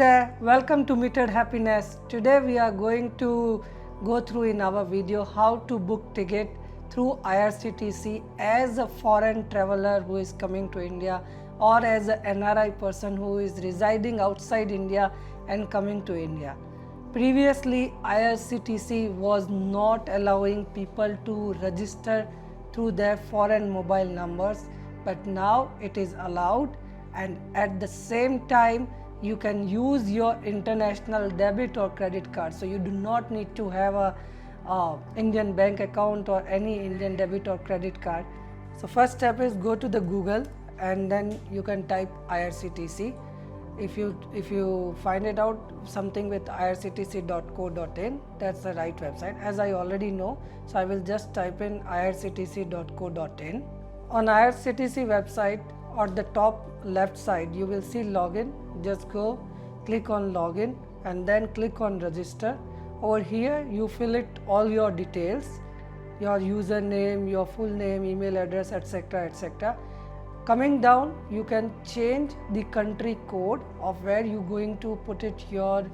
there, welcome to Metered Happiness. Today we are going to go through in our video how to book ticket through IRCTC as a foreign traveler who is coming to India or as an NRI person who is residing outside India and coming to India. Previously, IRCTC was not allowing people to register through their foreign mobile numbers, but now it is allowed, and at the same time you can use your international debit or credit card. So you do not need to have a Indian bank account or any Indian debit or credit card. So first step is go to the Google and then you can type IRCTC. If you find it out something with irctc.co.in, that's the right website, as I already know. So I will just type in irctc.co.in. On IRCTC website, on the top left side you will see login. Just go click on login and then click on register. Over here you fill it all your details, your username, your full name, email address, etc, etc. Coming down, you can change the country code of where you going to put it your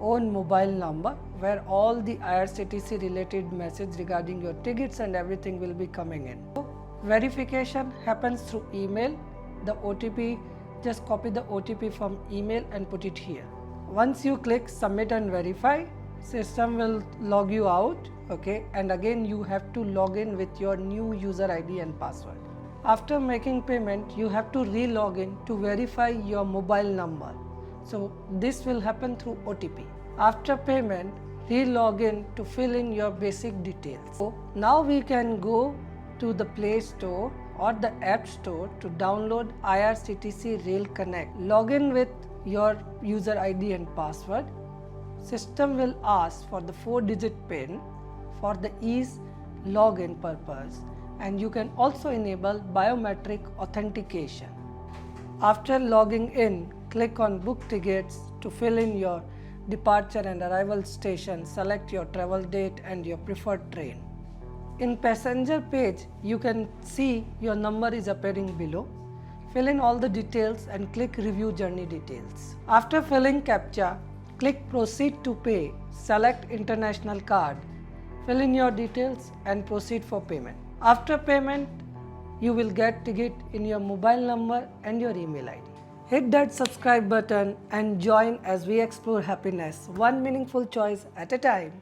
own mobile number, where all the IRCTC related message regarding your tickets and everything will be coming in. So, verification happens through email. The OTP, just copy the OTP from email and put it here. Once you click submit and verify, system will log you out, okay, and again you have to log in with your new user ID and password. After making payment, you have to re-log in to verify your mobile number. So this will happen through OTP. After payment, re-log in to fill in your basic details. So now we can go to the Play Store or the App Store to download IRCTC Rail Connect. Log in with your user ID and password. System will ask for the 4-digit PIN for the ease login purpose, and you can also enable biometric authentication. After logging in, click on book tickets to fill in your departure and arrival station, select your travel date and your preferred train. In passenger page, you can see your number is appearing below. Fill in all the details and click review journey details. After filling CAPTCHA, click proceed to pay, select international card, fill in your details and proceed for payment. After payment, you will get ticket in your mobile number and your email ID. Hit that subscribe button and join as we explore happiness, one meaningful choice at a time.